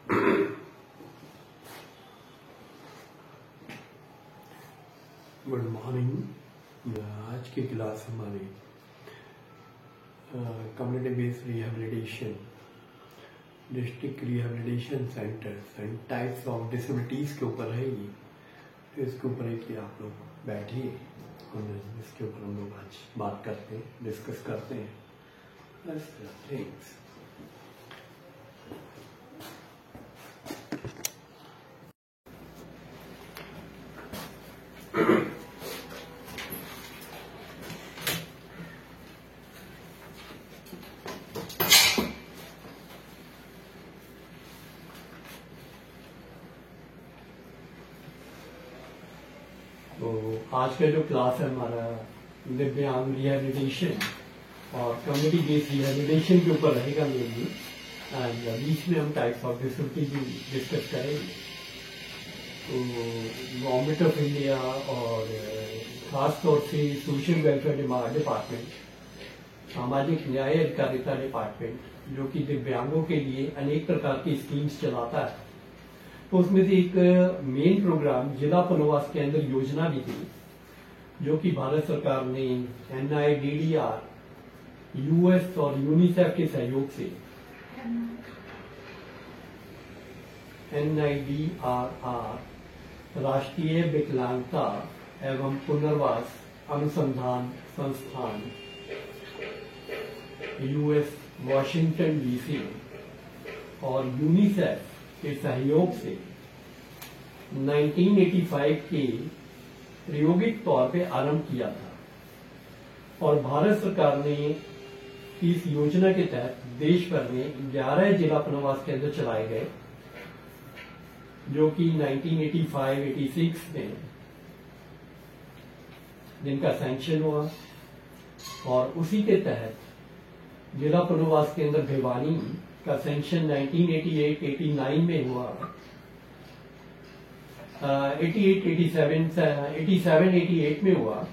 Good morning. आज की class हमारी community based rehabilitation, district rehabilitation centres and types of disabilities के ऊपर रहेगी। तो इसके ऊपर है कि आप लोग बैठिए और इसके ऊपर हम लोग आज बात करते हैं, डिस्कस करते हैं। थैंक्स। तो आज का जो क्लास है हमारा दिव्यांग रिहेबिलिटेशन और कम्युनिटी बेस्ड रिहेबिलिटेशन के ऊपर रहेगा मेनली। एंड बीच में हम टाइप्स ऑफ डिसेबिलिटी भी डिस्कस करेंगे। तो गवर्नमेंट ऑफ इंडिया और खास तौर से सोशल वेलफेयर डिपार्टमेंट, सामाजिक न्याय अधिकारिता डिपार्टमेंट, जो कि दिव्यांगों के लिए अनेक प्रकार की स्कीम्स चलाता है, तो उसमें से एक मेन प्रोग्राम जिला पुनर्वास केंद्र योजना भी थी, जो कि भारत सरकार ने NIDDR, US और यूनिसेफ के सहयोग से NIDRR राष्ट्रीय विकलांगता एवं पुनर्वास अनुसंधान संस्थान US वॉशिंगटन DC और यूनिसेफ के सहयोग से 1985 के प्रायोगिक तौर पे आरंभ किया था। और भारत सरकार ने इस योजना के तहत देश भर में 11 जिला पुनर्वास केंद्र चलाए गए, जो कि 1985-86 में जिनका सैंक्शन हुआ। और उसी के तहत जिला पुनर्वास केंद्र भिवानी का सैंक्शन 1988-89 में हुआ, 87-88 में हुआ।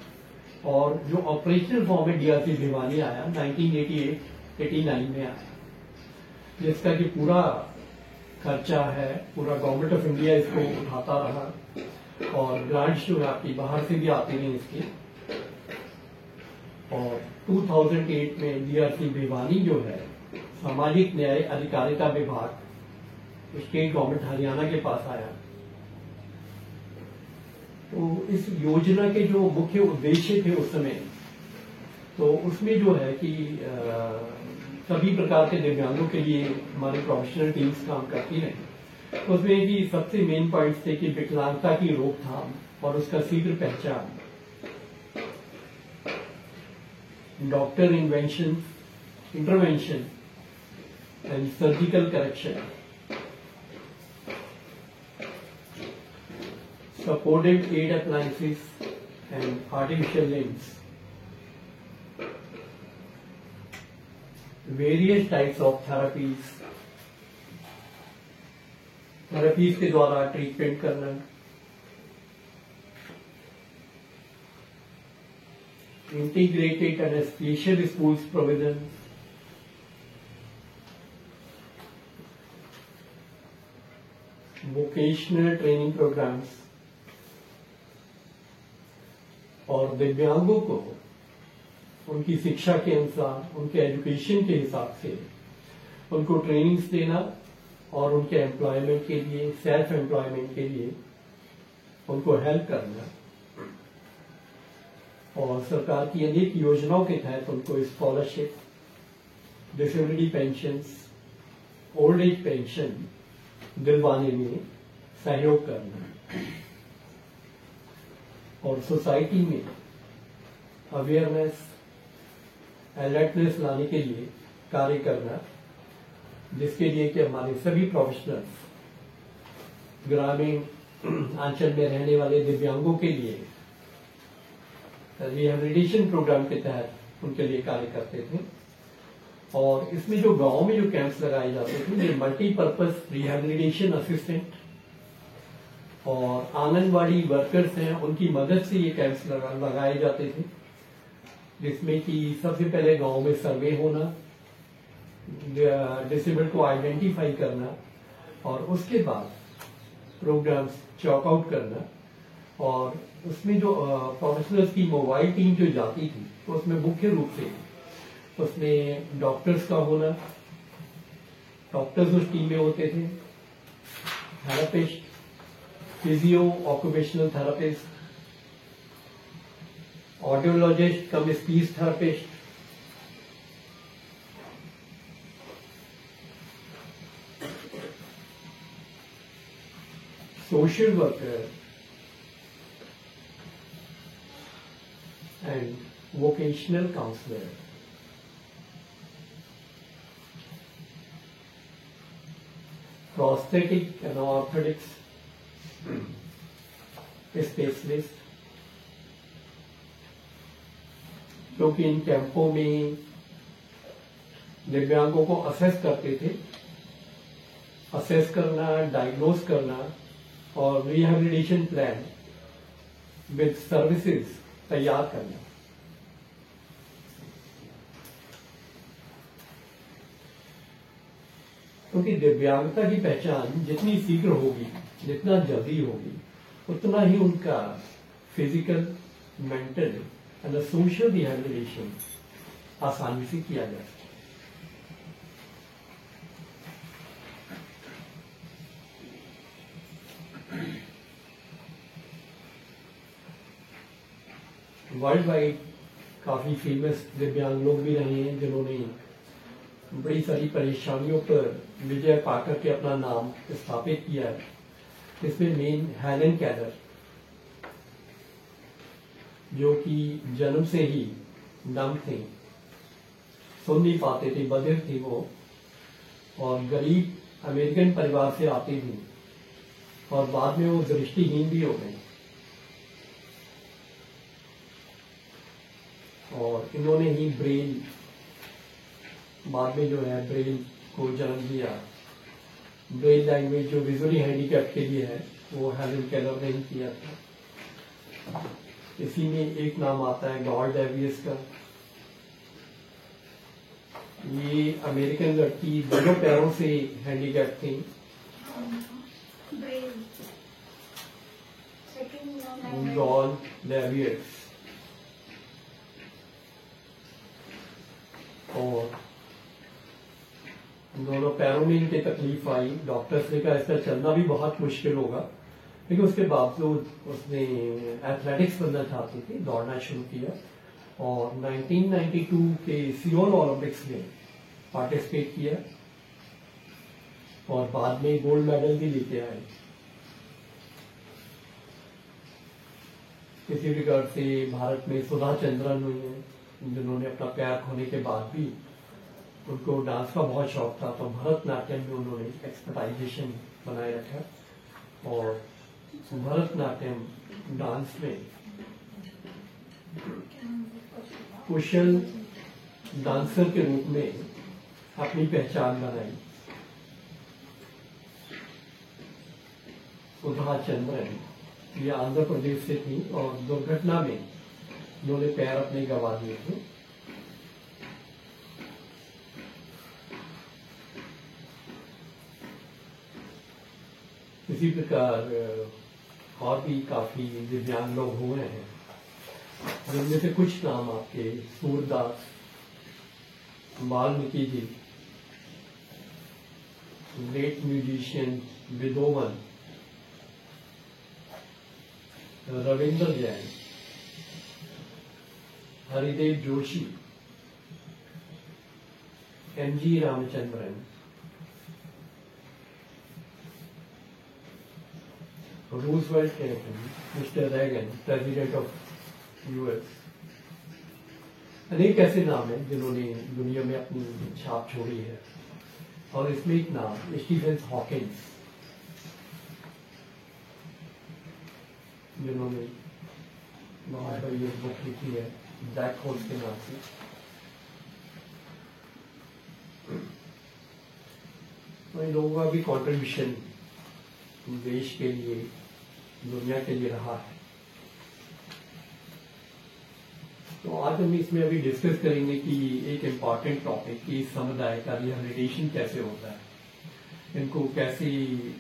और जो ऑपरेशनल फॉर्म में DRC भिवानी आया 1988-89 में आया, जिसका कि पूरा खर्चा है पूरा गवर्नमेंट ऑफ इंडिया इसको उठाता रहा और ग्रांट्स जो है आपकी बाहर से भी आती रही इसकी। और 2008 में DRC भिवानी जो है सामाजिक न्याय अधिकारिता विभाग स्टेट गवर्नमेंट हरियाणा के पास आया। तो इस योजना के जो मुख्य उद्देश्य थे उस समय, तो उसमें जो है कि सभी प्रकार के दिव्यांगों के लिए हमारी प्रोफेशनल टीम्स काम करती रही। तो उसमें भी सबसे मेन पॉइंट्स थे कि विकलांगता की रोकथाम और उसका शीघ्र पहचान, doctor intervention and surgical correction, supported aid appliances and artificial limbs, various types of therapies के द्वारा ट्रीटमेंट करना, integrated and special schools provisions, vocational training programmes, और दिव्यांगों को उनकी शिक्षा के अनुसार, उनके एजुकेशन के हिसाब से उनको ट्रेनिंग्स देना और उनके एम्प्लॉयमेंट के लिए, सेल्फ एम्प्लॉयमेंट के लिए उनको हेल्प करना। और सरकार की अनेक योजनाओं के तहत उनको scholarship, disability pensions, old age pension दिलवाने में सहयोग करना। और सोसाइटी में अवेयरनेस, अलर्टनेस लाने के लिए कार्य करना, जिसके लिए कि हमारे सभी प्रोफेशनल्स ग्रामीण अंचल में रहने वाले दिव्यांगों के लिए रिहेबिलिटेशन प्रोग्राम के तहत उनके लिए कार्य करते थे। और इसमें जो गांव में जो कैंप्स लगाए जाते थे, ये मल्टीपर्पज रिहेबिलिटेशन असिस्टेंट और आंगनवाड़ी वर्कर्स हैं, उनकी मदद से ये कैंप्स लगाए जाते थे, जिसमें कि सबसे पहले गांव में सर्वे होना, डिसेबल को आइडेंटिफाई करना और उसके बाद प्रोग्राम्स चॉक आउट करना। और उसमें जो प्रोफेशनल्स की मोबाइल टीम जो जाती थी तो उसमें मुख्य रूप से उसमें डॉक्टर्स का होना, डॉक्टर्स उस टीम में होते थे, therapist, physio occupational therapist, audiologist come speech therapist, social worker and vocational counselor. Prosthetic and orthotics specialist, क्योंकि इन कैंपों में दिव्यांगों को असेस करते थे, असेस करना, डायग्नोज करना और रिहैबिलिटेशन प्लान विद सर्विसेज तैयार करना। क्योंकि दिव्यांगता की पहचान जितनी शीघ्र होगी, जितना जल्दी होगी, उतना ही उनका physical, mental and social rehabilitation आसानी से किया जा सकता है। वर्ल्ड वाइड काफी फेमस दिव्यांग लोग भी रहे हैं जिन्होंने बड़ी सारी परेशानियों पर विजय पाकर के अपना नाम स्थापित किया है। इसमें मेन हेलन केलर, जो कि जन्म से ही नम थे, सुन नहीं पाते थे, बधिर थी वो, और गरीब अमेरिकन परिवार से आती थी और बाद में वो दृष्टिहीन भी हो गई। और इन्होंने ही ब्रेल, बाद में जो है ब्रेल को जन्म दिया। ब्रेल लैंग्वेज जो विजुअली हैंडीकैप के लिए है वो हेलन केलर ने ही किया था। इसी में एक नाम आता है गॉड डेवियस का। ये अमेरिकन लड़की दोनों पैरों से हैंडीकैप थी। गॉड डेवियस, और दोनों पैरों में इनकी तकलीफ आई। डॉक्टर्स ने कहा इसका चलना भी बहुत मुश्किल होगा, लेकिन उसके बावजूद उसने एथलेटिक्स बनना चाहती थी, दौड़ना शुरू किया और 1992 के सियोल ओलंपिक्स में पार्टिसिपेट किया और बाद में गोल्ड मेडल भी लेके आए। इसी प्रकार से भारत में सुधा चंद्रन हुई है, जिन्होंने अपना पैर खोने के बाद भी उनको डांस का बहुत शौक था, तो भरतनाट्यम में उन्होंने एक्सपर्टाइजेशन बनाए रखा और भरतनाट्यम डांस में कुशल डांसर के रूप में अपनी पहचान बनाई। सुधा चंद्रन ये आंध्र प्रदेश से थी और दुर्घटना में उन्होंने पैर अपने गंवा दिए थे। इसी प्रकार और भी काफी दिव्यांग लोग हुए हैं, जिनमें से कुछ नाम आपके Surdas, Valmiki ji, great musician Beethoven, Ravindra Jain, Haridev Joshi, MG Ramachandran, Roosevelt Reagan, mister Reagan, president of US. अनेक ऐसे नाम हैं जिन्होंने दुनिया में अपनी छाप छोड़ी है। और इसमें एक नाम स्टीफन हॉकिंस, जिन्होंने बहुत बड़ी एक बुक लिखी है ब्लैक होल के नाम से। तो इन लोगों का भी कॉन्ट्रीब्यूशन देश के लिए, दुनिया के लिए रहा है। तो आज हम इसमें अभी डिस्कस करेंगे कि एक इम्पॉर्टेंट टॉपिक कि समुदाय का रिहैबिलिटेशन कैसे होता है। इनको कैसे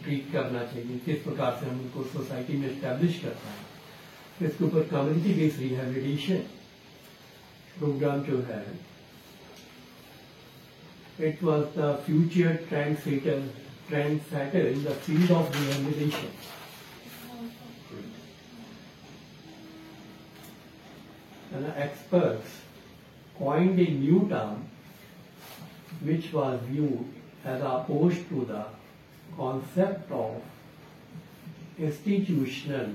ट्रीट करना चाहिए, किस प्रकार से हम इनको सोसाइटी में एस्टेब्लिश करते हैं। तो इसके ऊपर कम्युनिटी बेस्ड रिहेबिलिटेशन प्रोग्राम जो है, it was the future trendsetter in the field of rehabilitation. And experts coined a new term which was viewed as opposed to the concept of institutional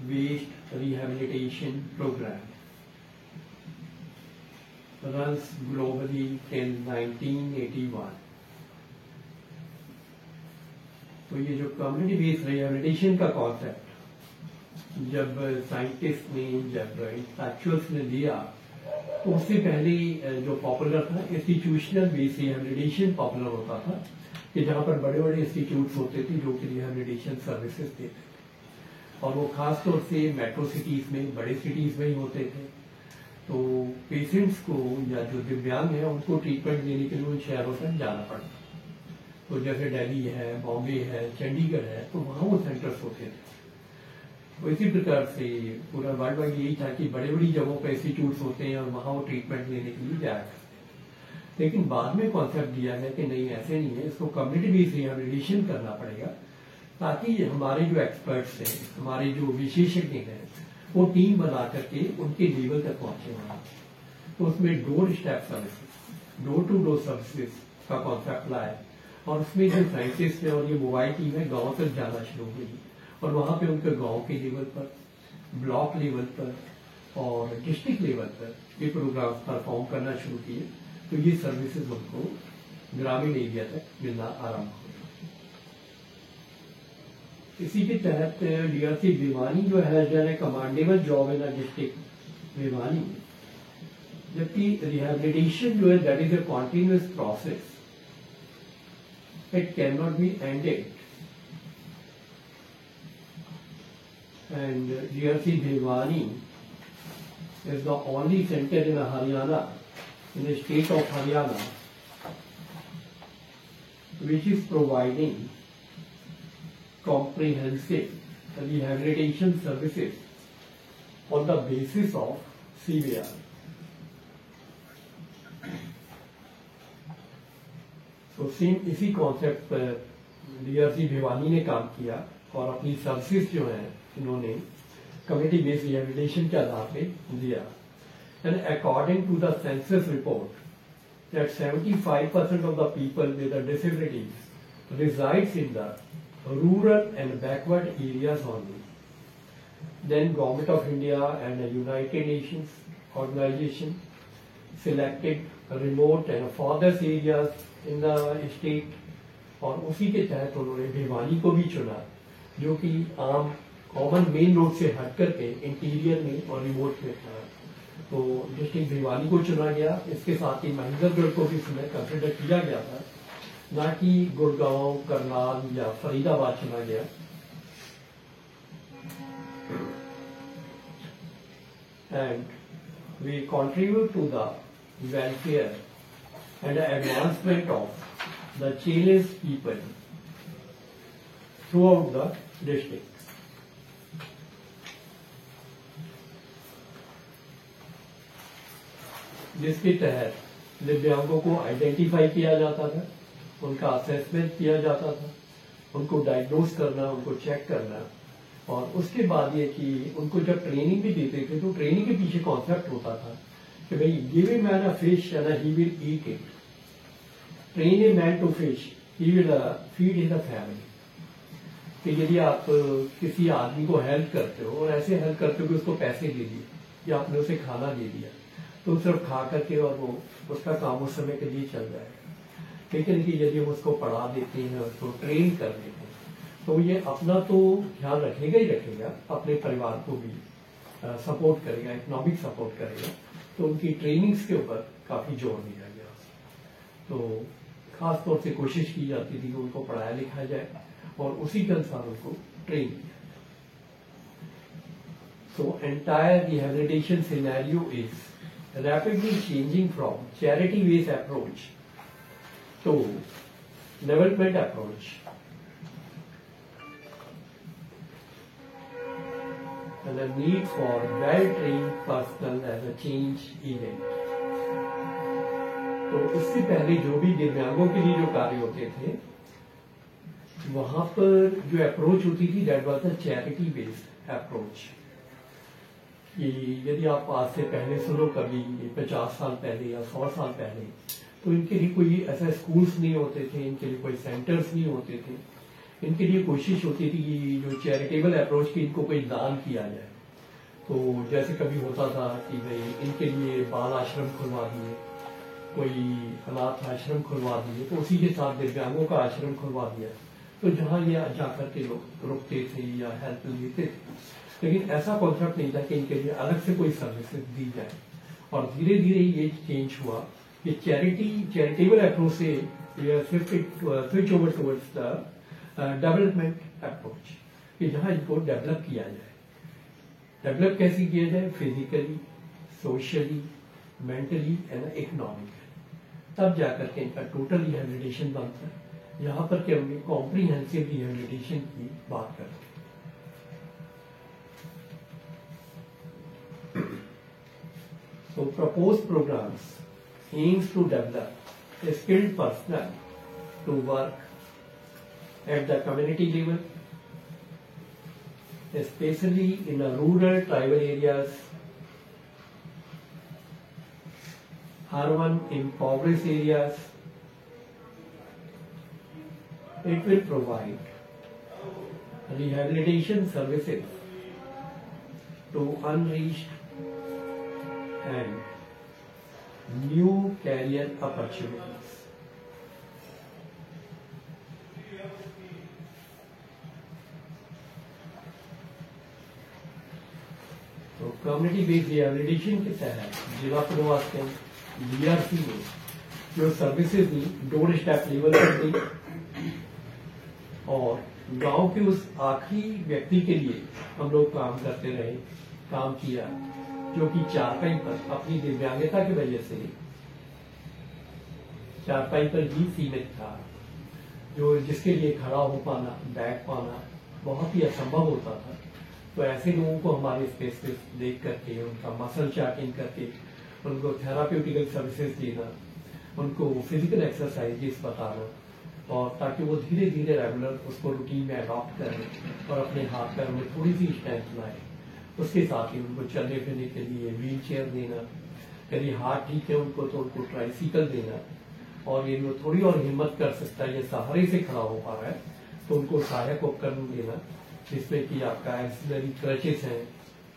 based rehabilitation program runs globally till 1981. तो ये जो community based rehabilitation का concept जब scientist ने, जब intellectuals ने लिया, तो उससे पहले जो पॉपुलर था इंस्टीट्यूशनल बेस्ड रिहेबिलिटेशन पॉपुलर होता था, कि जहां पर बड़े बड़े इंस्टीट्यूट्स होते थे जो कि रिहेबिलिटेशन सर्विसेज देते थे, और वो खास तौर से मेट्रो सिटीज में, बड़े सिटीज में ही होते थे। तो पेशेंट्स को या जो दिव्यांग है उनको ट्रीटमेंट देने के लिए उन शहरों तक जाना पड़ता। तो जैसे दिल्ली है, बॉम्बे है, चंडीगढ़ है, तो वहां वो सेंटर्स होते थे। तो इसी प्रकार से पूरा वर्ल्ड वाइड यही था कि बड़ी बड़ी जगहों पर इंस्टीट्यूट्स होते हैं और वहां वो ट्रीटमेंट लेने के लिए जाया करते हैं। लेकिन बाद में कॉन्सेप्ट दिया है कि नहीं, ऐसे नहीं है, इसको कम्युनिटी बेस्ड रिहेबिलिटेशन करना पड़ेगा, ताकि हमारे जो एक्सपर्ट्स हैं, हमारे जो विशेषज्ञ हैं, वो टीम बना करके उनके लेवल तक पहुंचे वहां। तो उसमें doorstep services, door to door services का कॉन्सेप्ट लाया, और उसमें जो साइंटिस्ट है और ये मोबाइल टीम है गाँव तक जाना शुरू हुई, और वहां पे उनके गांव के लेवल पर, ब्लॉक लेवल पर और डिस्ट्रिक्ट लेवल पर ये प्रोग्राम परफॉर्म करना शुरू किए। तो ये सर्विसेज उनको ग्रामीण एरिया तक मिलना आरंभ हो। इसी के तहत डीआरसी भिवानी जो है done A commendable job in district Bhiwani, जबकि रिहेबिलिटेशन जो है that is a continuous process, it can not be ended. And DRC Bhiwani is the only center in Haryana, in the state of Haryana, which is providing comprehensive rehabilitation services on the basis of CVR. So same इसी concept पर DRC Bhiwani ने काम किया, और अपनी services जो है इन्होंने कम्युनिटी बेस्ड रिहेबिलिटेशन के आधार पे दिया। And according to the census report that 75% of the people with disabilities resides in the rural and backward areas only. Then government of India and United Nations organisation selected remote and forest areas in the state, और उसी के तहत उन्होंने भिवानी को भी चुना, जो कि आम कॉमन मेन रोड से हट करके इंटीरियर में और रिमोट में था। तो डिस्ट्रिक्ट भिवानी को चुना गया। इसके साथ ही महेंद्रगढ़ को भी इसमें कंसिडर किया गया था, ना कि गुड़गांव, करनाल या फरीदाबाद चुना गया। And we contribute to the welfare and advancement of the children's people throughout the district. जिसके तहत दिव्यांगों को आइडेंटिफाई किया जाता था, उनका असेसमेंट किया जाता था, उनको डायग्नोज करना, उनको चेक करना, और उसके बाद ये कि उनको जब ट्रेनिंग भी देते थे, तो ट्रेनिंग के पीछे कॉन्सेप्ट होता था कि भाई give a man a fish and he will eat it, train a man to fish he will feed in the family. कि यदि आप किसी आदमी को हेल्प करते हो, और ऐसे हेल्प करते हो कि उसको पैसे दे दिए या आपने उसे खाना दे दिया, तो सिर्फ खा करके और वो उसका काम उस समय के लिए चल जाएगा। लेकिन यदि हम उसको पढ़ा देते हैं, उसको ट्रेन कर देते हैं, तो ये अपना तो ध्यान रखेगा ही रखेगा, अपने परिवार को भी सपोर्ट करेगा, इकोनॉमिक सपोर्ट करेगा। तो उनकी ट्रेनिंग्स के ऊपर काफी जोर दिया गया। तो खास तौर से कोशिश की जाती थी कि उनको पढ़ाया लिखाया जाए और उसी के अनुसार उनको ट्रेन किया। So entire rehabilitation scenario is rapidly changing from charity-based approach to Development approach. And the need for well-trained personnel as a change agent. तो इससे पहले जो भी दिव्यांगों के लिए जो कार्य होते थे वहां पर जो अप्रोच होती थी that was a charity based approach. कि यदि आप आज से पहले सुनो कभी 50 साल पहले या 100 साल पहले, तो इनके लिए कोई ऐसा स्कूल्स नहीं होते थे, इनके लिए कोई सेंटर्स नहीं होते थे। इनके लिए कोशिश होती थी कि जो चैरिटेबल अप्रोच की इनको कोई दान किया जाए। तो जैसे कभी होता था कि भाई इनके लिए बाल आश्रम खुलवा दिए, कोई अनाथ आश्रम खुलवा दिए, तो उसी के साथ दिव्यांगों का आश्रम खुलवा दिया। तो जहाँ ये जाकर के लोग रुकते थे या हेल्प लेते थे, लेकिन ऐसा कॉन्सेप्ट नहीं था कि इनके लिए अलग से कोई सर्विसेज दी जाए। और धीरे धीरे ये चेंज हुआ कि चैरिटेबल अप्रोच से switch over towards the development approach, कि जहाँ इनको डेवलप किया जाए। डेवलप कैसे किया जाए? Physically, socially, mentally and economically. तब जाकर के इनका टोटल रिहेबिलिटेशन बनता है। यहाँ पर के हमने कॉम्प्रीहेंसिव रिहेबिलिटेशन की बात करते हैं। So proposed programs aims to develop a skilled personnel to work at the community level, especially in the rural tribal areas, urban impoverished areas. It will provide rehabilitation services to unreached and new career opportunities. तो community based rehabilitation के तहत जिला पुनर्वास केंद्र DRC में जो services दी door step level पर दी, और गांव के उस आखिरी व्यक्ति के लिए हम लोग काम करते रहे, काम किया, जो कि चारपाई पर अपनी दिव्यांगता की वजह से चारपाई पर ही सीमित था, जो जिसके लिए खड़ा हो पाना, बैठ पाना बहुत ही असंभव होता था। तो ऐसे लोगों को हमारे स्पेशलिस्ट देख करके उनका मसल चार्टिंग करके उनको थेराप्यूटिकल सर्विसेज देना, उनको फिजिकल एक्सरसाइजेस बताना, और ताकि वो धीरे धीरे रेगुलर उसको रूटीन में अडॉप्ट करें और अपने हाथ पैर में थोड़ी सी स्ट्रेंथ लाए। उसके साथ ही उनको चलने फिरने के लिए व्हील चेयर देना, यदि हाथ ठीक है उनको तो उनको ट्राइसिकल देना, और यदि वो थोड़ी और हिम्मत कर सकता है या सहारे से खड़ा हो पा रहा है तो उनको सहायक उपकरण देना, जिसमें कि आपका एक्सिलरी क्रचेस हैं,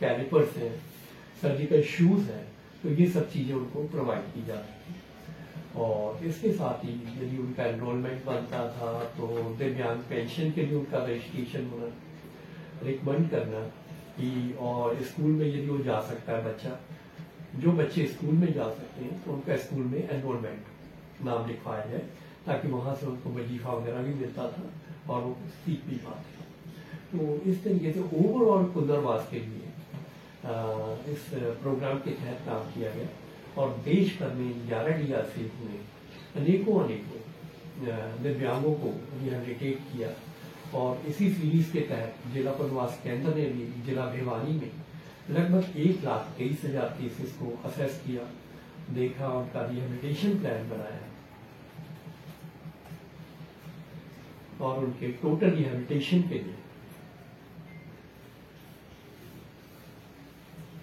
कैलिपर्स हैं, सर्जिकल शूज हैं। तो ये सब चीजें उनको प्रोवाइड की जाती है। और इसके साथ ही यदि उनका एनरोलमेंट बनता था तो दिव्यांग पेंशन के लिए उनका रजिस्ट्रेशन होना, रिकमेंड करना कि, और स्कूल में यदि वो जा सकता है बच्चा, जो बच्चे स्कूल में जा सकते हैं तो उनका स्कूल में एनरोलमेंट नाम लिखवाया जाए, ताकि वहां से उनको वजीफा वगैरह भी मिलता था और वो सीख भी पाते। तो इस तरीके से ओवरऑल पुनर्वास के लिए इस प्रोग्राम के तहत काम किया गया, और देश भर में 11 DRC में अनेकों दिव्यांगों को रिहेबिलिटेट किया। और इसी सीरीज के तहत जिला पुनर्वास केंद्र ने भी जिला भिवानी में लगभग 1,23,000 केसेस को असेस किया, देखा, उनका रिहेबिलिटेशन प्लान बनाया और उनके टोटल रिहेबिलिटेशन के लिए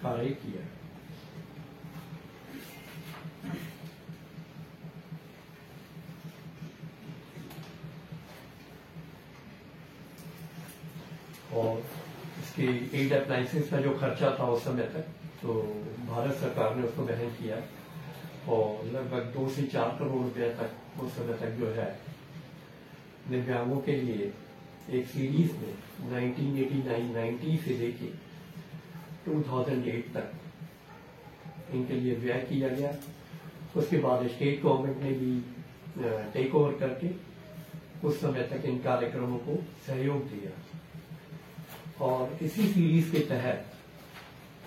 कार्य किया। और इसके एड अप्लायंसेस का जो खर्चा था उस समय तक, तो भारत सरकार ने उसको वहन किया, और लगभग 2 से 4 करोड़ रुपए तक उस समय तक जो है दिव्यांगों के लिए एक सीरीज में 1989-90 से लेके 2008 तक इनके लिए व्यय किया गया। उसके बाद स्टेट गवर्नमेंट ने भी टेक ओवर करके उस समय तक इन कार्यक्रमों को सहयोग दिया। और इसी सीरीज के तहत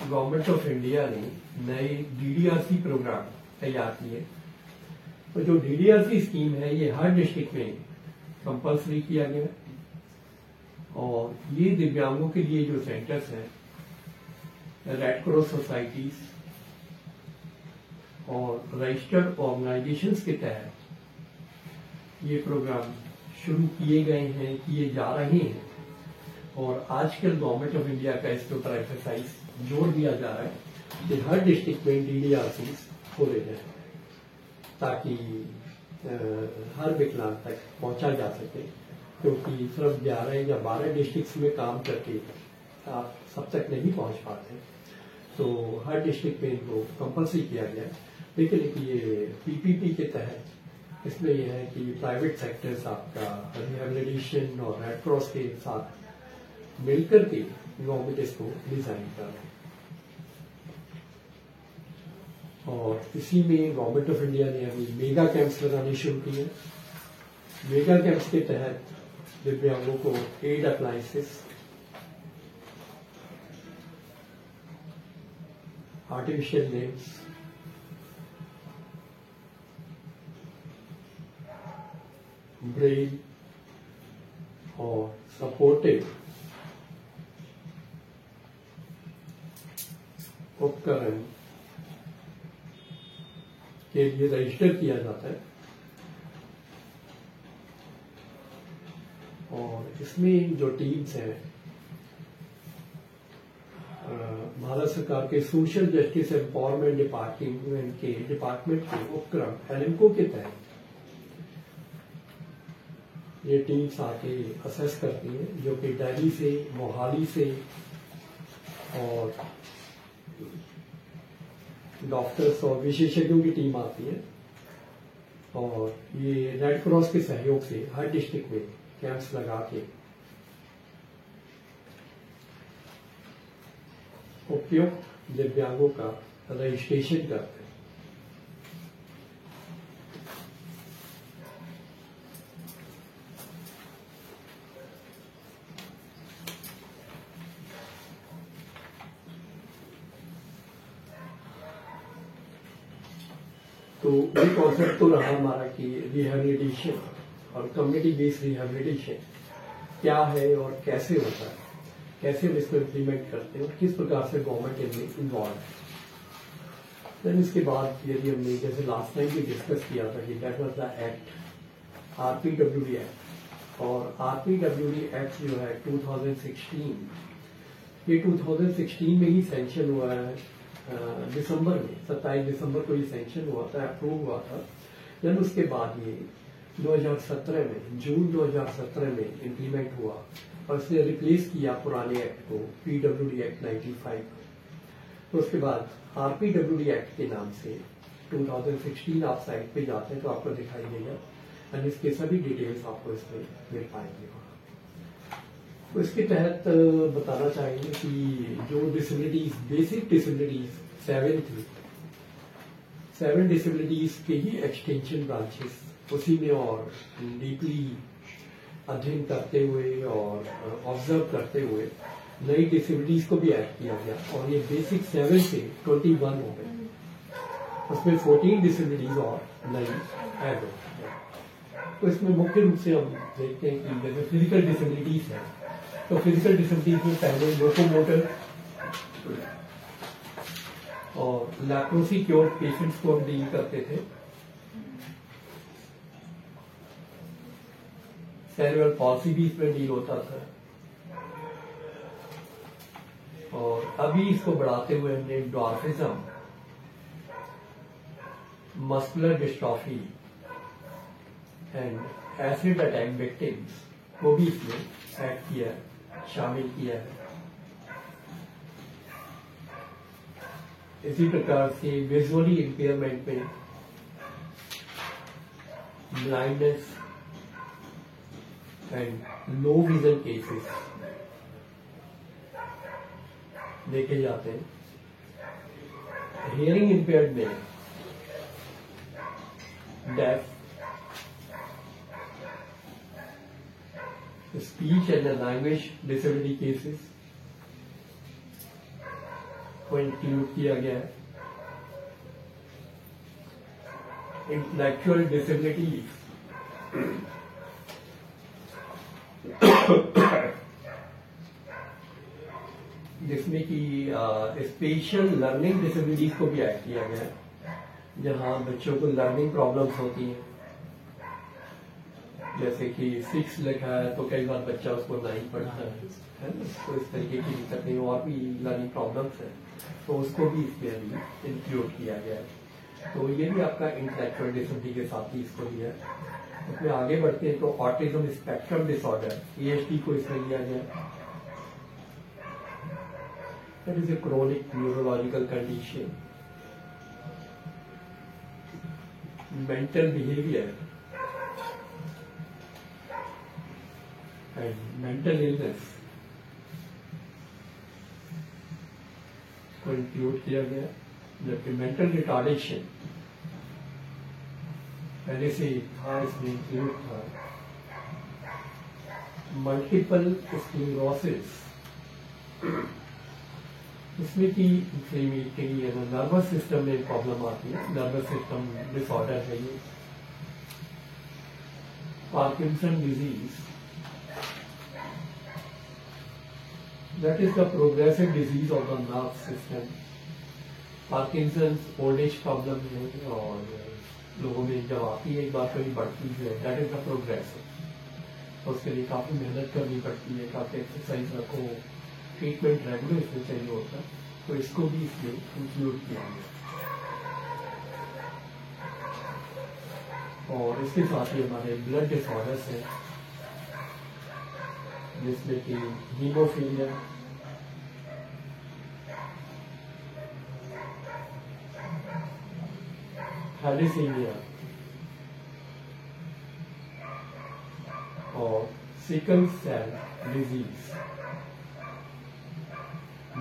गवर्नमेंट ऑफ इंडिया ने नए DDRC प्रोग्राम तैयार किए। तो जो DDRC स्कीम है ये हर डिस्ट्रिक्ट में कंपल्सरी किया गया है। और ये दिव्यांगों के लिए जो सेंटर्स हैं, रेड क्रॉस सोसाइटीज और रजिस्टर्ड ऑर्गेनाइजेशंस के तहत ये प्रोग्राम शुरू किए गए हैं, किए जा रहे हैं। और आजकल गवर्नमेंट ऑफ इंडिया का इसके ऊपर एक्सरसाइज जोर दिया जा रहा है कि हर डिस्ट्रिक्ट में DDRCs खोले जाए ताकि हर विकलांग तक पहुंचा जा सके, क्योंकि सिर्फ 11 या 12 डिस्ट्रिक्ट्स में काम करके आप सब तक नहीं पहुंच पाते। तो हर डिस्ट्रिक्ट में इनको कंपल्सरी किया गया है। लेकिन ये PPP के तहत इसमें यह है कि प्राइवेट सेक्टर्स आपका रिहेबिलिटेशन और रेड क्रॉस के साथ मिलकर के गवर्नमेंट इसको डिजाइन कर रहे हैं। और इसी में गवर्नमेंट ऑफ इंडिया ने अभी मेगा कैंप्स लगाने शुरू किए। मेगा कैंप्स के तहत दिव्यांगों को aid appliances, artificial limbs, braille और सपोर्टिव उपकरण के लिए रजिस्टर किया जाता है। और इसमें जो टीम्स हैं, भारत सरकार के सोशल जस्टिस एम्पावरमेंट डिपार्टमेंट के उपक्रम एलिम्को के तहत ये टीम्स आके असेस करती हैं, जो कि दिल्ली से, मोहाली से और डॉक्टर्स और विशेषज्ञों की टीम आती है। और ये रेड क्रॉस के सहयोग से हर डिस्ट्रिक्ट में कैंप्स लगा के उपयुक्त दिव्यांगों का रजिस्ट्रेशन करते हैं। तो ये कॉन्सेप्ट तो रहा हमारा कि रिहेबिलिटेशन और कम्युनिटी बेस्ड रिहेबिलिटेशन क्या है और कैसे होता है, कैसे हम इसको इम्प्लीमेंट करते हैं और किस प्रकार से गवर्नमेंट इनमें इन्वॉल्व है। देन इसके बाद यदि हमने जैसे लास्ट टाइम भी डिस्कस किया था कि that was the act RPWD act. और RPWD एक्ट जो है 2016, ये 2016 में ही सैंक्शन हुआ है। दिसंबर में 27 दिसंबर को ये सैंक्शन हुआ था, अप्रूव हुआ था। देन उसके बाद ये 2017 में, जून 2017 में इम्प्लीमेंट हुआ और इसने रिप्लेस किया पुराने एक्ट को, PWD एक्ट 95। तो उसके बाद RPWD एक्ट के नाम से 2016 आप साइट पे जाते हैं तो आपको दिखाई देगा और इसके सभी डिटेल्स आपको इसमें मिल पाएंगे। तो इसके तहत बताना चाहेंगे कि जो डिसेबिलिटीज, बेसिक डिसेबिलिटीज 7 थी, 7 डिसेबिलिटीज के ही एक्सटेंशन ब्रांचेस उसी में और डीपली अध्ययन करते हुए और ऑब्जर्व करते हुए नई डिसेबिलिटीज को भी ऐड किया गया और ये बेसिक 7 से 21 हो गए। उसमें 14 डिसेबिलिटीज और नई ऐड हो गई। तो इसमें मुख्य रूप से हम देखते हैं कि जैसे फिजिकल डिसेबिलिटीज है, तो फिजिकल डिसेबिलिटीज में पहले लोकोमोटर और लैप्रोसी क्योर पेशेंट्स को हम डील करते थे। सेरेब्रल पॉल्सी भी इसमें डील होता था। और अभी इसको बढ़ाते हुए हमने dwarfism, muscular dystrophy and acid attack victims को भी इसमें ऐड किया है, शामिल किया है। इसी प्रकार से विजुअली इंपेयरमेंट में blindness and low vision cases देखे जाते हैं। हियरिंग इंपेयर्ड में deaf, speech and language disability cases को इंक्लूड किया गया है। इंटेलेक्चुअल डिसेबिलिटीज जिसमें कि स्पेशल लर्निंग डिसेबिलिटीज को भी ऐड किया गया है, जहाँ बच्चों को लर्निंग प्रॉब्लम्स होती हैं। जैसे कि 6 लिखा है तो कई बार बच्चा उसको 9 पढ़ता है ना, तो इस तरीके की दिक्कतें और भी लर्निंग प्रॉब्लम्स है, तो उसको भी इसमें अभी इंक्लूड किया गया है। तो ये भी आपका इंटेलेक्चुअल डिसेबिलिटी के साथ ही इसको लिया है। उसमें आगे बढ़ते हैं तो ऑटिज्म स्पेक्ट्रम डिसऑर्डर ASD को इसमें लिया गया। That is a chronic neurological condition, mental behaviour and mental illness को इंक्लूड किया गया, जबकि मेंटल रिटार्डेशन पहले से था, इसमें इंक्लूड था। मल्टीपल स्क्लेरोसिस, इसमें की नर्वस सिस्टम में प्रॉब्लम आती है, नर्वस सिस्टम डिसऑर्डर है ये। Parkinson disease, that is the progressive disease of the nerve system. Parkinson's old age problem है और लोगों में जब आती है एक बार कभी बढ़ती है, दैट इज द प्रोग्रेसिव। उसके लिए काफी मेहनत करनी पड़ती है, काफी एक्सरसाइज रखो, ट्रीटमेंट रेगुलर इसमें चाहिए होता है, तो इसको भी इसमें इंक्लूड किया गया। और इसके साथ ही हमारे ब्लड डिसऑर्डर्स हैं, जिसमें कि हीमोफीलिया, थैलेसीमिया और सिकल सेल डिजीज,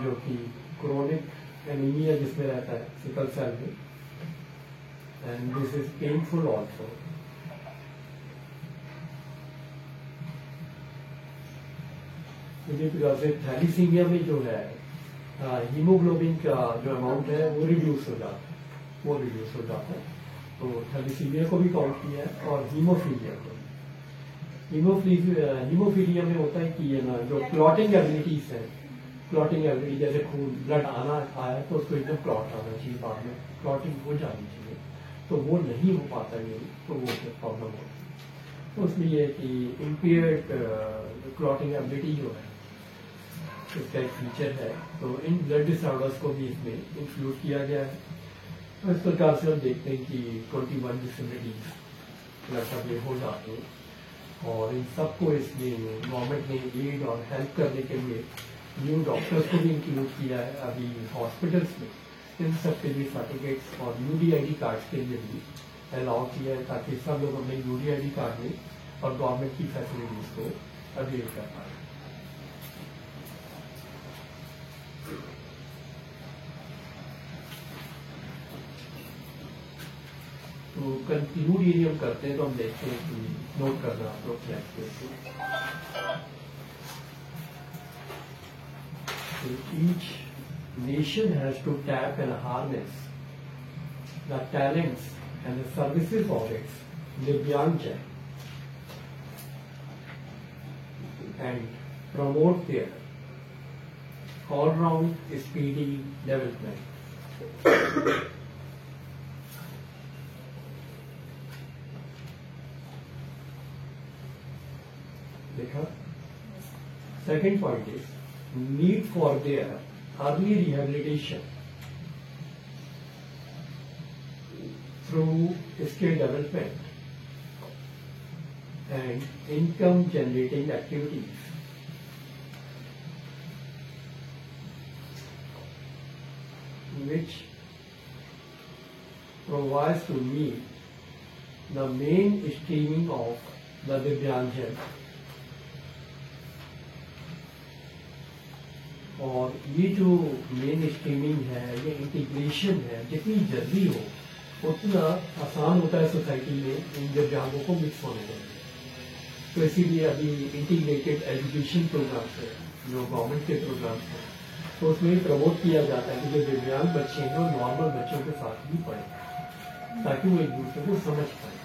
जो कि क्रोनिक एनीमिया जिसमें रहता है सिकल सेल में, and this is painful also. से थैलीसीमिया में जो है हीमोग्लोबिन का जो अमाउंट है वो रिड्यूस हो जाता है, तो थैलीसीमिया को भी काउंट किया है। और हीमोफीलिया को, हीमोफीलिया में होता है कि ये ना जो क्लॉटिंग एबिलिटीज है, क्लॉटिंग एबिलिटी जैसे खून ब्लड आया तो उसको एकदम क्लॉट आना चाहिए, बाद में क्लॉटिंग हो जानी चाहिए, तो वो नहीं हो पाता ये, तो वो प्रॉब्लम होती है। तो उसमें यह कि इम्पेयर्ड क्लॉटिंग एबिलिटी जो है इसका एक फीचर है, तो इन ब्लड डिसऑर्डर्स को भी इसमें इंक्लूड किया गया है। तो इस प्रकार से हम देखते हैं कि 21 डिसेबिलिटीज लगभग ये हो जाते हैं, और इन सबको इसमें गवर्नमेंट ने एड और हेल्प करने के लिए न्यू डॉक्टर्स को भी इंक्लूड किया है अभी हॉस्पिटल्स में। इन सब के लिए सर्टिफिकेट्स और UDID कार्ड्स के लिए भी अलाउ किया है, ताकि सब लोग अपने UDID कार्ड में और गवर्नमेंट की फैसिलिटीज को अवेल कर पाए। तो कंक्लूड यदि हम करते हैं तो हम देखते हैं कि नोट करना आप लोग क्या each nation has to tap and harness the talents and the services of its Divyangjan and promote their all-round speedy development. Second point is need for their early rehabilitation through skill development and income generating activities. Which provides to meet the mainstreaming of the Divyangjan. और ये जो main streaming है, ये integration है, जितनी जल्दी हो उतना आसान होता है सोसाइटी में इन दिव्यांगों को मिक्स होने में। तो इसीलिए अभी इंटीग्रेटेड एजुकेशन प्रोग्राम्स है जो गवर्नमेंट के प्रोग्राम्स हैं, तो उसमें प्रमोट किया जाता है कि जो दिव्यांग बच्चे हैं वो नॉर्मल बच्चों के साथ भी पढ़ें, ताकि वो एक दूसरे को समझ पाए,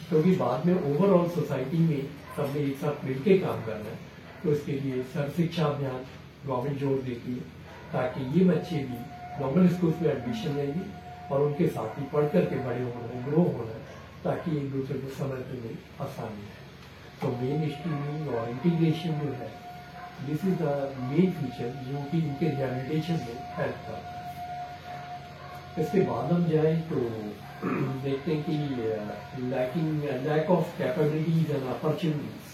क्योंकि बाद में ओवरऑल सोसाइटी में सबने एक साथ मिलकर काम करना है, तो इसके लिए सर्व शिक्षा अभियान गवर्नमेंट जोर देती है ताकि ये बच्चे भी गवर्नमेंट स्कूल में एडमिशन लेंगे और उनके साथ ही पढ़ करके बड़े होना ग्रो होना ताकि एक दूसरे को समझने में आसानी है। तो मेन स्ट्रीमिंग और इंटीग्रेशन जो है this is the main feature जो कि इनके रिहैबिलिटेशन में हेल्प करता है। इसके बाद हम जाएं तो देखते हैं कि lack of capabilities and opportunities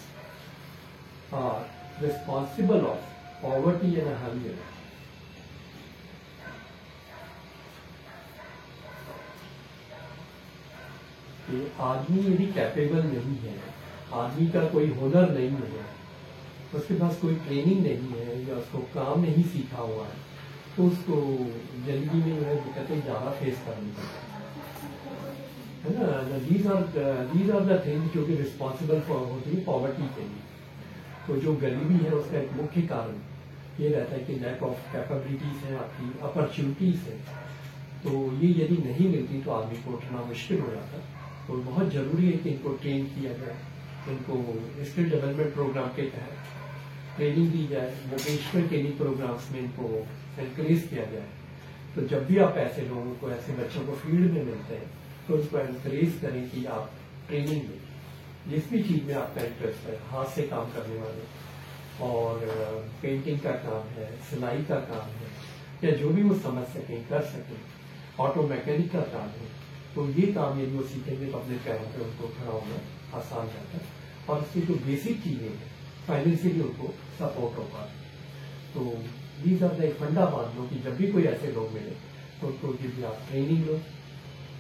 are responsible of poverty and hunger. आदमी यदि कैपेबल नहीं है, आदमी का कोई हुनर नहीं है, उसके पास कोई ट्रेनिंग नहीं है या उसको काम नहीं सीखा हुआ है, तो उसको जिंदगी में जो है दिक्कतें ज़्यादा फेस करनी पड़ती है ना। दीज आर द थिंग्स जो कि रिस्पॉन्सिबल फॉर होती है पॉवर्टी के लिए। तो जो गरीबी है उसका एक मुख्य कारण ये रहता है कि लैक ऑफ कैपेबिलिटीज है, आपकी अपॉर्चुनिटीज है, तो ये यदि नहीं मिलती तो आदमी को उठना मुश्किल हो जाता है। तो बहुत जरूरी है कि इनको ट्रेन किया जाए, इनको स्किल डेवलपमेंट प्रोग्राम के तहत ट्रेनिंग दी जाए, वोकेशनल ट्रेनिंग प्रोग्राम्स में इनको एनकरेज किया जाए। तो जब भी आप ऐसे लोगों को, ऐसे बच्चों को फील्ड में मिलते हैं तो उनको एनकरेज करें कि आप ट्रेनिंग में जिस भी चीज़ में आपका इंटरेस्ट है, हाथ से काम करने वाले और पेंटिंग का काम है, सिलाई का काम है, या जो भी वो समझ सकें कर सकें, ऑटो मैकेनिक का काम है, तो ये काम यदि वो सीखेंगे तो अपने पैरों पे उनको खड़ा होना आसान रहता है और उसकी जो बेसिक चीजें हैं फाइनेंशियली उनको सपोर्ट होगा। तो दीज आर द फंडा मान लो कि जब भी कोई ऐसे लोग मिले तो उनको भी आप ट्रेनिंग लो,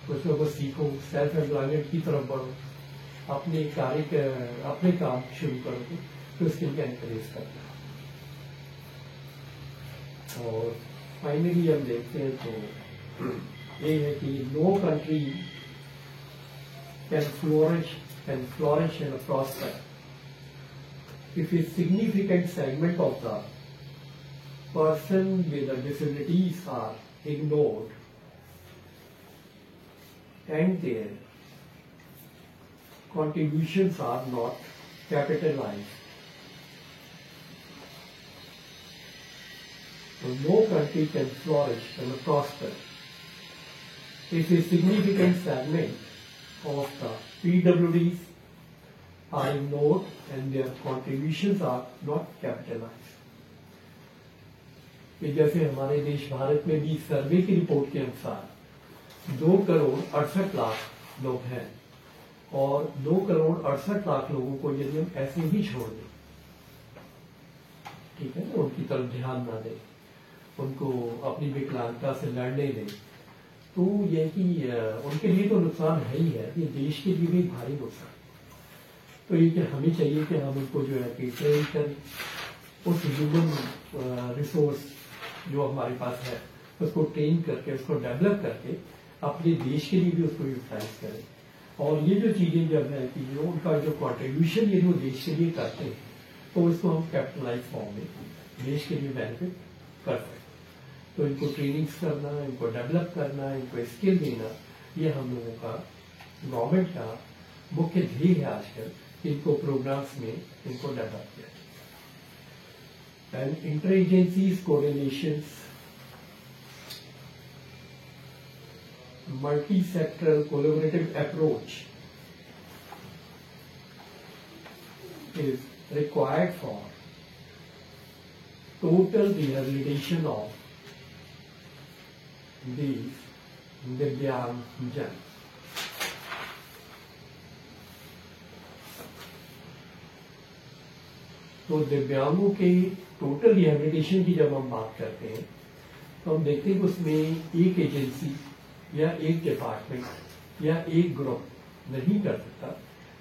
उसमें को सीखो, सेल्फ एम्प्लॉयमेंट की तरफ बढ़ो, अपने अपने काम शुरू करोगे तो उसके लिए एनकरेज करना। और फाइनली हम देखते हैं तो ये है कि no country can flourish and prosper if a significant segment of the person with the disabilities are ignored and their contributions are not capitalized. So no country can flourish and prosper if a significant segment of the PWDs are ignored and their contributions are not capitalized. कि जैसे हमारे देश भारत में भी सर्वे की report के अनुसार 2,68,00,000 लोग हैं और 2,68,00,000 लोगों को यदि हम ऐसे ही छोड़ दें, ठीक है ना, उनकी तरफ ध्यान ना दें, उनको अपनी विकलांगता से लड़ने दें, तो यह कि उनके लिए तो नुकसान है ही है, ये देश के लिए भी भारी नुकसान। तो ये कि हमें चाहिए कि हम उनको जो है कि ट्रेन करें, उस ह्यूमन रिसोर्स जो हमारे पास है उसको ट्रेन करके, उसको डेवलप करके अपने देश के लिए भी उसको यूटिलाइज करें। और ये जो चीजें जब है कि जो उनका जो कॉन्ट्रीब्यूशन ये वो देश के लिए करते हैं तो उसको हम कैपिटलाइज फॉर्म में देश के लिए बेनिफिट कर सकते। तो इनको ट्रेनिंग्स करना, इनको डेवलप करना, इनको स्किल देना, ये हम लोगों का गवर्नमेंट का मुख्य ध्येय है आजकल, इनको प्रोग्राम्स में इनको डेवलप किया। And inter agencies coordinations, multi sectoral collaborative approach is required for total rehabilitation of these दिव्यांगजन। तो दिव्यांगों के टोटल रिहेबिलिटेशन की जब हम बात करते हैं तो हम देखते हैं कि उसमें एक एजेंसी या एक डिपार्टमेंट या एक ग्रुप नहीं कर सकता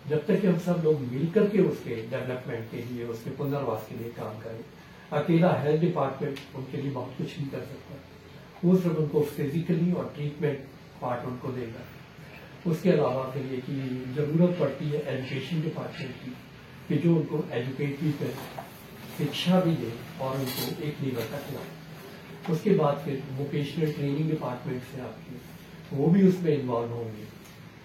जब तक कि हम सब लोग मिलकर के उसके डेवलपमेंट के लिए, उसके पुनर्वास के लिए काम करें। अकेला हेल्थ डिपार्टमेंट उनके लिए बहुत कुछ नहीं कर सकता, वो सिर्फ उनको फिजिकली और ट्रीटमेंट पार्ट उनको देगा। उसके अलावा फिर ये कि जरूरत पड़ती है एजुकेशन डिपार्टमेंट की कि जो उनको एजुकेट भी करे, शिक्षा भी दे और उनको एक लेवल तक लाए। उसके बाद फिर वोकेशनल ट्रेनिंग डिपार्टमेंट से आपके वो भी उसमें इन्वॉल्व होंगे,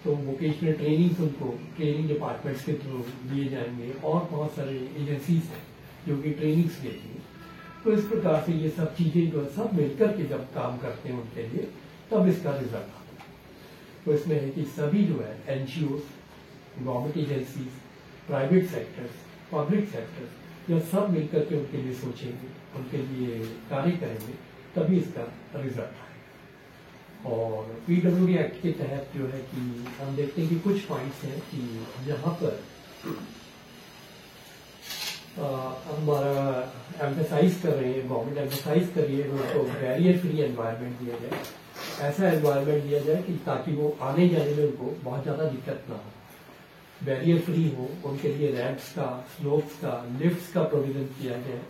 तो वोकेशनल ट्रेनिंग उनको ट्रेनिंग डिपार्टमेंट्स के थ्रू दिए जाएंगे। और बहुत सारे एजेंसीज हैं जो कि ट्रेनिंग्स देती है। तो इस प्रकार से ये सब चीजें जो है सब मिलकर के जब काम करते हैं उनके लिए, तब इसका रिजल्ट आता है। तो इसमें है कि सभी जो है NGO, government agencies, private sectors, public sectors, यह सब मिलकर के उनके लिए सोचेंगे, उनके लिए कार्य करेंगे, तभी इसका रिजल्ट आएगा। और पीडब्ल्यूडी एक्ट के तहत जो है कि हम देखते हैं कि कुछ पॉइंट्स हैं कि जहां पर हमारा एम्फेसाइज कर रहे हैं, गवर्नमेंट एम्फेसाइज कर रही है उनको बैरियर फ्री एनवायरनमेंट दिया जाए, ऐसा एनवायरनमेंट दिया जाए कि ताकि वो आने जाने में उनको बहुत ज्यादा दिक्कत ना हो, बैरियर फ्री हो, उनके लिए रैंप्स का, स्लोप्स का, लिफ्ट्स का प्रोविजन किया जाए।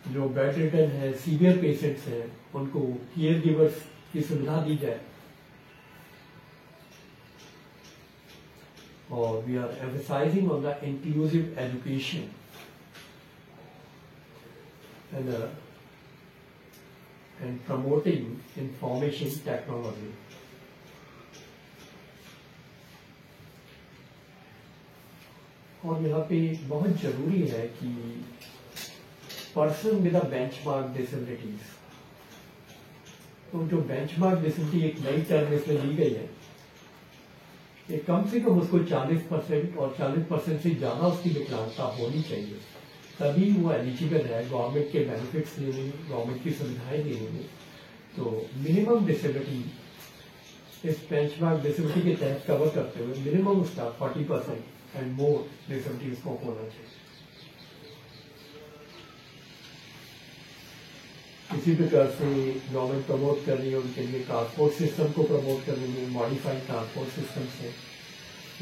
जो बेड रिडन है, सीवियर पेशेंट्स हैं, उनको केयर गिवर्स की सुविधा दी जाए। और we are emphasising on the inclusive education and promoting information technology. और यहाँ पे बहुत जरूरी है कि पर्सन विद बेंचमार्क डिसेबिलिटीज, तो जो बेंचमार्क डिसेबिलिटी एक नई टर्म इसमें ली गई है, ये कम से कम उसको 40% और 40% से ज्यादा उसकी विकलांगता होनी चाहिए, तभी वो एलिजिबल है गवर्नमेंट के बेनिफिट्स लेने में, गवर्नमेंट की सुविधाएं लेने में। तो मिनिमम डिसेबिलिटी इस बेंचमार्क डिसेबिलिटी के तहत कवर करते हुए मिनिमम उसका 40% एंड मोर डिसेबिलिटी उसको होना चाहिए। इसी प्रकार से गवर्नमेंट प्रमोट कर रही है उनके लिए ट्रांसपोर्ट सिस्टम को प्रमोट करने में मॉडिफाइड ट्रांसपोर्ट सिस्टम से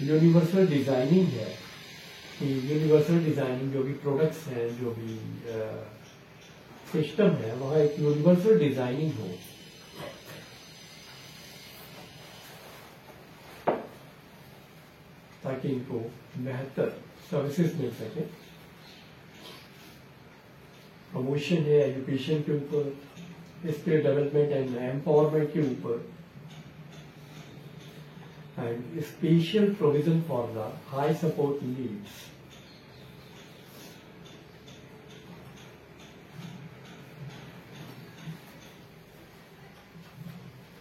यूनिवर्सल डिजाइनिंग है कि यूनिवर्सल डिजाइनिंग जो भी प्रोडक्ट्स हैं, जो भी सिस्टम है, वहां एक यूनिवर्सल डिजाइनिंग हो, ताकि इनको बेहतर सर्विसेज मिल सके। प्रमोशन है एजुकेशन के ऊपर, स्किल डेवलपमेंट एंड एम्पावरमेंट के ऊपर, and special provision for the high support needs.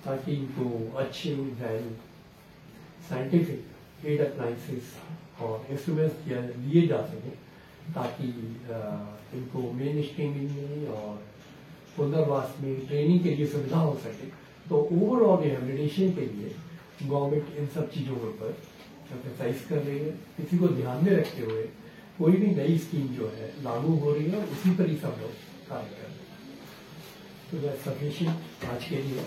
ताकि इनको अच्छे वैल्यू साइंटिफिक एड अप्लायंसेस और इंस्ट्रूमेंट्स दिए जा सके, ताकि इनको मेन स्ट्रीमिंग में और पुनर्वास में ट्रेनिंग के लिए सुविधा हो सके। तो ओवरऑल रिहेबिलिटेशन के लिए गवर्नमेंट इन सब चीजों के ऊपर एम्फेसाइज कर रही है। इसी को ध्यान में रखते हुए कोई भी नई स्कीम जो है लागू हो रही है, उसी पर ही सब लोग कार्य कर रहे हैं। तो दैट्स सफिशिएंट आज के लिए।